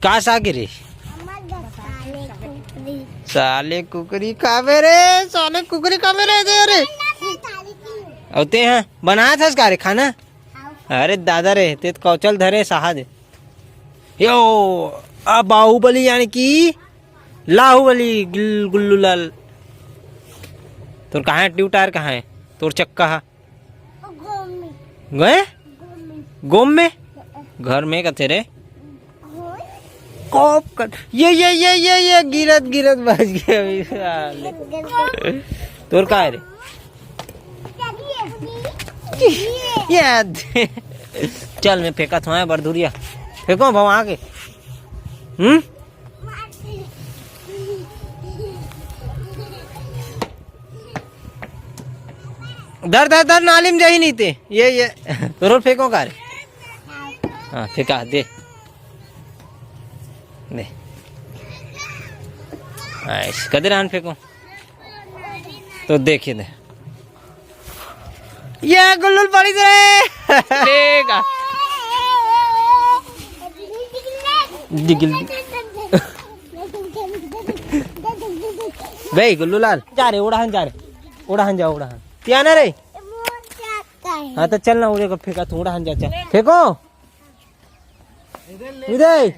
का सागे रे साले कुकरी कावे रे साले कुकरी कावे रे दे रे औते हैं बनाया था इसका रे खाना। अरे दादा रे ते कौचल धरे सहा दे यो आ बाहुबली यानी कि लाहुबली गुल्लू लाल। तोर कहाँ है ट्यूटार कहाँ है तोर चक्का गए गोम में घर में कथे रे कॉप कट ये गिरत गिरत बच गया तोर कहाँ है रे याद चल मैं फेंका था बरदुरिया फेंको भाव आके दर दर दर नाली में जा ही नहीं थे ये रोड फेंको का रे हाँ फेंका दे दे कदर आन फेंको तो देखिए दे ये गुल्लुल पड़ी रे भाई गुल्लू लाल जा रे उड़ान जा उड़ान क्या ना रे हाँ तो चल ना उड़े को फेंका तू उड़ान जा चल फेंको इधर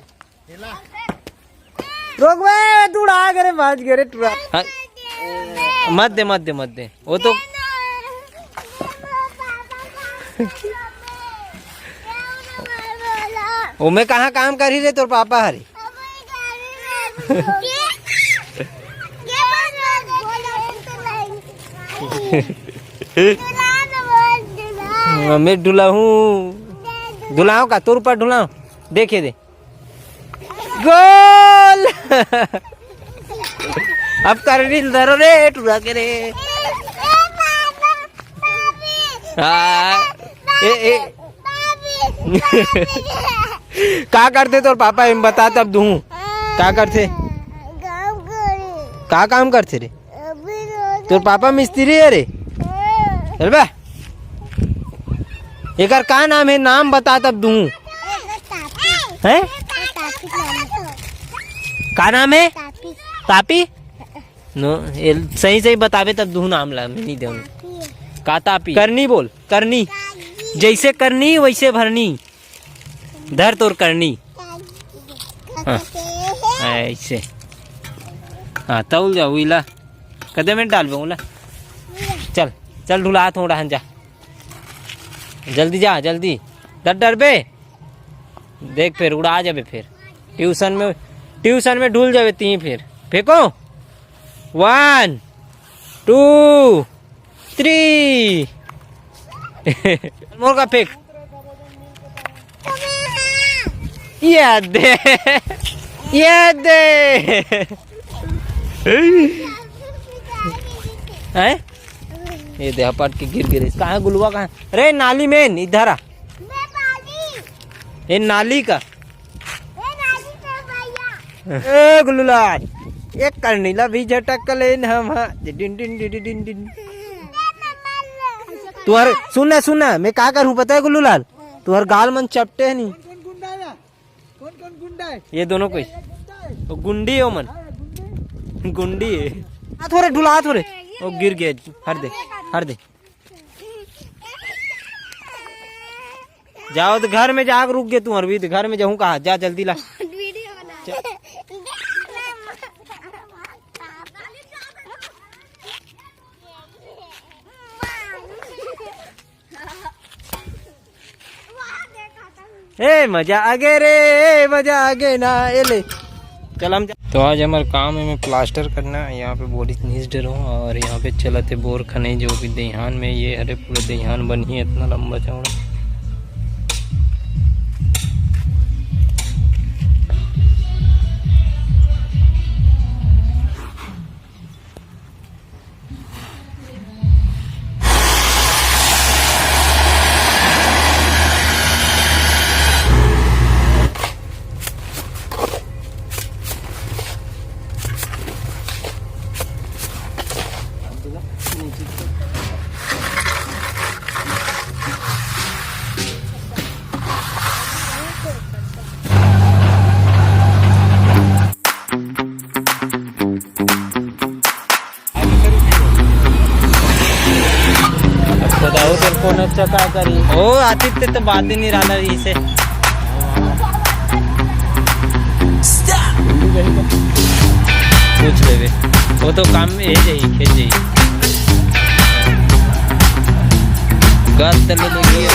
रोक वे तू उड़ा करे बाज करे टूरा मत दे वो तो वो मैं कहाँ काम कर ही रे तोर पापा हरे मैं धुलाऊं का तोर ऊपर धुलाऊं देखे दे गोल अब कर रील धरो रे टूरा के रे का करते तोर पापा हम बता तब दू का करते का काम करते रे तोर पापा मिस्त्री है रे चल बे एक का नाम है नाम बता तब दू है का नाम है तापी नो सही बतावे तब दू नाम ला मैं नहीं दूंगा का तापी करनी बोल करनी जैसे करनी वैसे भरनी धर तोर करनी ऐसे हाँ तौल जाओ इला कदे में डाल बोला चल चल ढुला थोड़ा हंजा जल्दी जा जल्दी डर बे देख फिर उड़ा जाबे फिर ट्यूशन में ढुल जाबे ती फिर फेंको 1 2 3 मोर का फेंक ये दे हैं ये दे हपट के गिर कहाँ गुलवा कहाँ रे नाली में इधर आ ये नाली का ए गुल्लूलाल एक करनीला भी झटक ले हम डिन डिन डिन डिन डिन तुहर सुनना मैं क्या करूँ पता है गुल्लूलाल तुहर गाल मन चपटे है नहीं कौन गुंडा है ये दोनों कोई तो गुंडी है मन गुंडी है थोड़े ढुला थोड़े वो गिर गया हर दे जाओ तो घर में जाकर रुक गए तू अरविंद घर में जाऊँ कहा जा जल्दी ला ए मजा आगे रे मजा आगे ना ए ले चल हम तो आज हमारे काम है में प्लास्टर करना है यहाँ पे बोरी नीच डर और यहाँ पे चलते बोर खने जो भी दहियान में ये अरे पूरे दहियान बनी है इतना लंबा चौड़ा। कोने चका करी ओ आतिथ्य तो बात ही नहीं रहा इसे पूछ ले बे वो तो काम में है जाइए खेल जाइए गात तले लगी है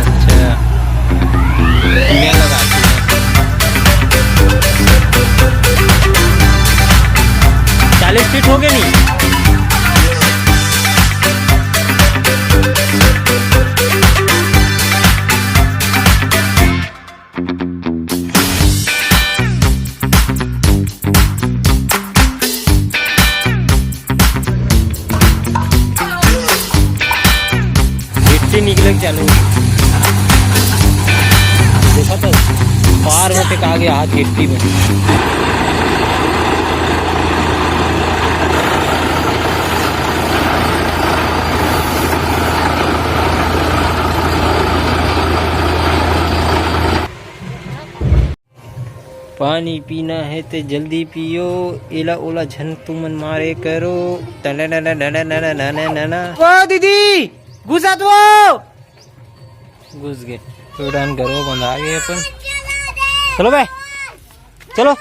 अच्छा मैं लगाती हूँ 40 फीट हो गए नहीं निकले चालू देखा तो पार होते कहा गया हाथ गिट्टी में पानी पीना है तो जल्दी पियो एला ओला झन तुमन मारे करो ओ दीदी घुसा तो घुस गए तो डान करो बंद आ गए अपन चलो भाई चलो